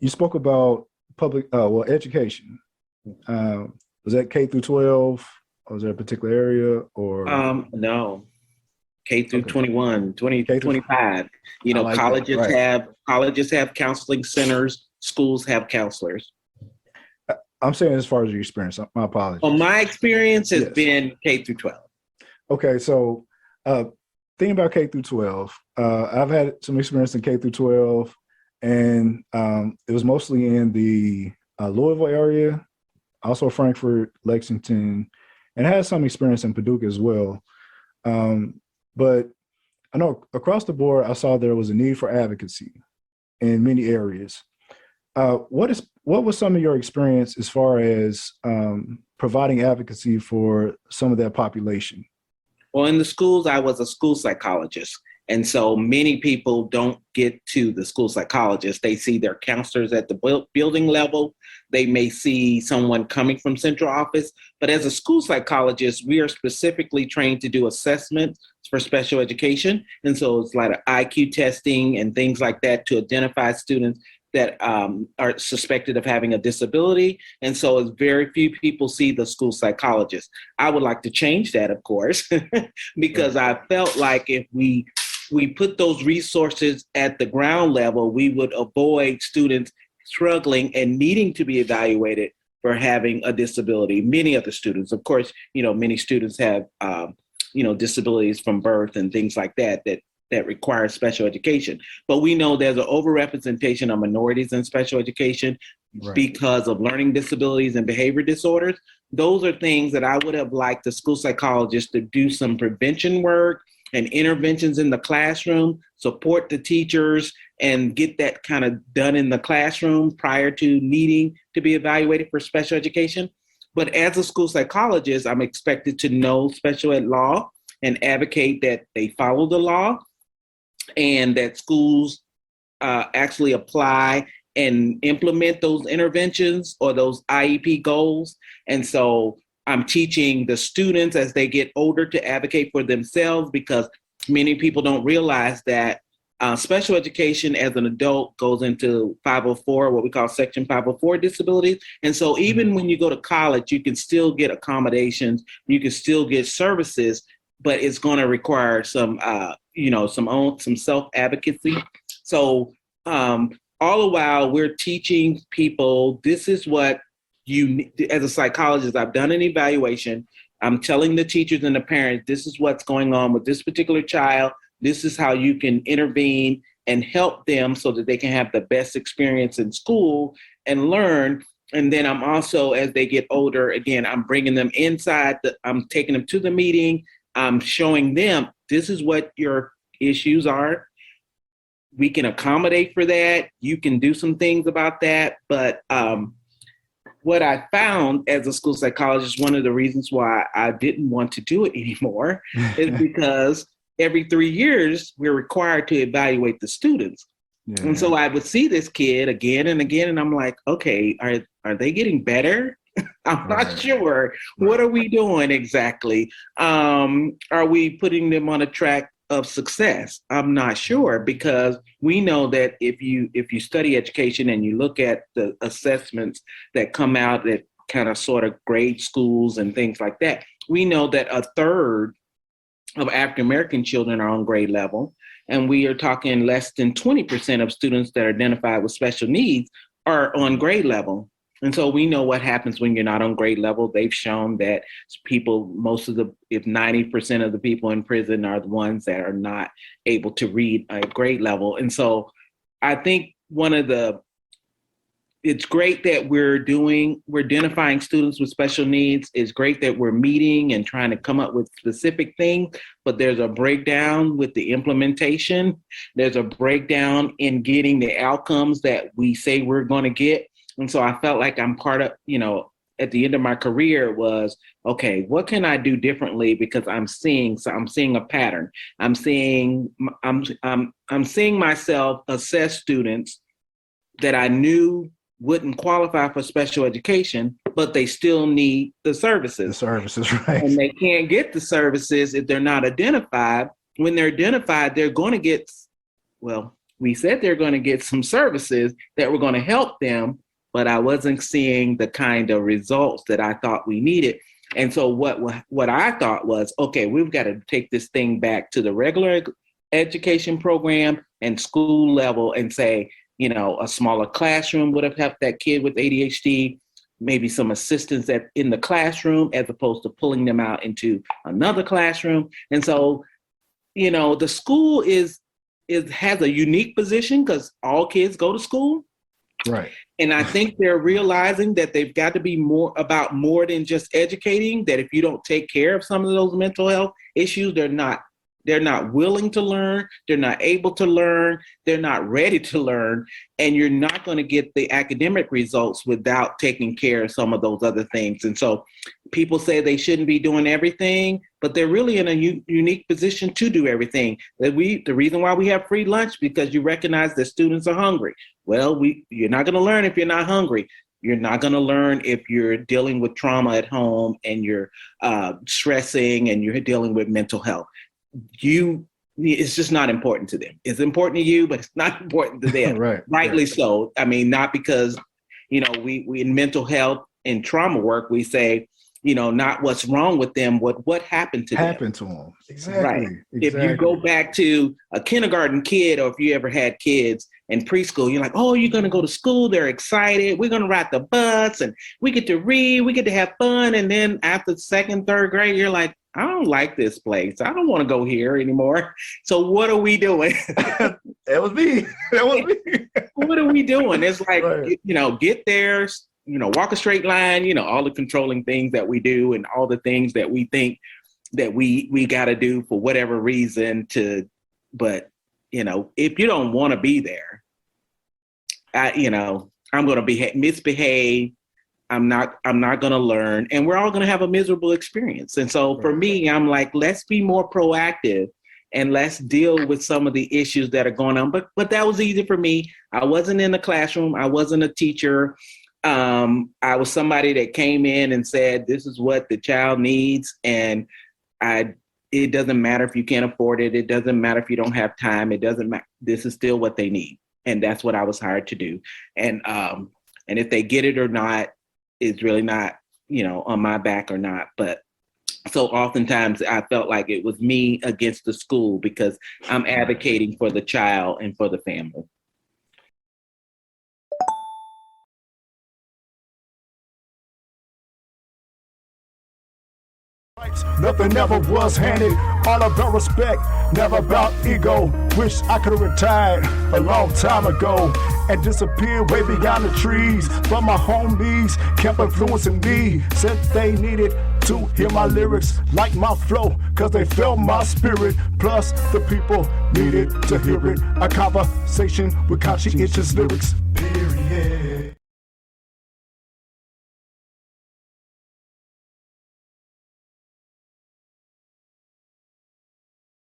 you spoke about public, education. Was that K through 12? Or was there a particular area or? No, K through Okay. 21, 20, K through, 25. You know, like colleges have counseling centers, schools have counselors. I'm saying as far as your experience, my apologies. Well, my experience has Yes. been K through 12. Okay, so thinking about K through 12, I've had some experience in K through 12, and it was mostly in the Louisville area, also Frankfort, Lexington, and I had some experience in Paducah as well. But I know across the board, I saw there was a need for advocacy in many areas. What was some of your experience as far as providing advocacy for some of that population? Well, in the schools, I was a school psychologist. And so many people don't get to the school psychologist. They see their counselors at the building level. They may see someone coming from central office. But as a school psychologist, we are specifically trained to do assessments for special education. And so it's like IQ testing and things like that to identify students that are suspected of having a disability. And so it's very few people see the school psychologist. I would like to change that, of course, because I felt like if we put those resources at the ground level, we would avoid students struggling and needing to be evaluated for having a disability. Many of the students, of course, many students have, disabilities from birth and things like that require special education. But we know there's an overrepresentation of minorities in special education because of learning disabilities and behavior disorders. Those are things that I would have liked the school psychologist to do some prevention work and interventions in the classroom, support the teachers, and get that kind of done in the classroom prior to needing to be evaluated for special education. But as a school psychologist, I'm expected to know special ed law and advocate that they follow the law and that schools actually apply and implement those interventions or those IEP goals. And so I'm teaching the students as they get older to advocate for themselves, because many people don't realize that special education as an adult goes into 504, what we call Section 504 disabilities. And so even when you go to college, you can still get accommodations, you can still get services, but it's going to require some self-advocacy. So all the while we're teaching people, this is what you, as a psychologist, I've done an evaluation. I'm telling the teachers and the parents, this is what's going on with this particular child. This is how you can intervene and help them so that they can have the best experience in school and learn. And then I'm also, as they get older, again, I'm bringing them inside. I'm taking them to the meeting. I'm showing them, this is what your issues are. We can accommodate for that. You can do some things about that. But what I found as a school psychologist, one of the reasons why I didn't want to do it anymore is because every 3 years, we're required to evaluate the students. Yeah. And so I would see this kid again and again, and I'm like, okay, are they getting better? I'm not sure. What are we doing exactly? Are we putting them on a track of success? I'm not sure, because we know that if you study education and you look at the assessments that come out that kind of sort of grade schools and things like that, we know that a third of African American children are on grade level, and we are talking less than 20% of students that are identified with special needs are on grade level. And so we know what happens when you're not on grade level. They've shown that people, if 90% of the people in prison are the ones that are not able to read at grade level. And so I think it's great that we're identifying students with special needs. It's great that we're meeting and trying to come up with specific things, but there's a breakdown with the implementation. There's a breakdown in getting the outcomes that we say we're going to get. And so I felt like I'm part of, at the end of my career was, okay, what can I do differently? Because I'm seeing a pattern. I'm seeing myself assess students that I knew wouldn't qualify for special education, but they still need the services. The services, right. And they can't get the services if they're not identified. When they're identified, they're going to get, we said they're going to get some services that were going to help them, but I wasn't seeing the kind of results that I thought we needed. And so what I thought was, okay, we've got to take this thing back to the regular education program and school level and say, a smaller classroom would have helped that kid with ADHD, maybe some assistance in the classroom as opposed to pulling them out into another classroom. And so, the school has a unique position because all kids go to school. Right. And I think they're realizing that they've got to be more than just educating, that if you don't take care of some of those mental health issues, they're not willing to learn, they're not able to learn, they're not ready to learn, and you're not going to get the academic results without taking care of some of those other things. And so people say they shouldn't be doing everything, but they're really in a unique position to do everything. The reason why we have free lunch, because you recognize that students are hungry. Well, you're not going to learn if you're not hungry. You're not going to learn if you're dealing with trauma at home and you're stressing and you're dealing with mental health. It's just not important to them. It's important to you, but it's not important to them. Rightly so. I mean, not because, we in mental health and trauma work, we say, not what's wrong with them, what happened to them. Happened to them. Exactly. Right. If you go back to a kindergarten kid, or if you ever had kids in preschool, you're like, oh, you're going to go to school. They're excited. We're going to ride the bus and we get to read. We get to have fun. And then after second, third grade, you're like, I don't like this place. I don't want to go here anymore. So what are we doing? That was me. What are we doing? It's like, right. Get there, walk a straight line, all the controlling things that we do and all the things that we think that we got to do for whatever reason but if you don't want to be there, I'm going to misbehave. I'm not going to learn, and we're all going to have a miserable experience. And so for me, I'm like, let's be more proactive and let's deal with some of the issues that are going on. But that was easy for me. I wasn't in the classroom. I wasn't a teacher. I was somebody that came in and said, this is what the child needs. And it doesn't matter if you can't afford it. It doesn't matter if you don't have time. It doesn't matter. This is still what they need. And that's what I was hired to do. And if they get it or not, is really not, on my back or not. But so oftentimes I felt like it was me against the school because I'm advocating for the child and for the family. Nothing ever was handed, all about respect, never about ego. Wish I could have retired a long time ago and disappeared way beyond the trees. But my homies kept influencing me, said they needed to hear my lyrics, like my flow, cause they felt my spirit. Plus the people needed to hear it. A conversation with conscientious lyrics.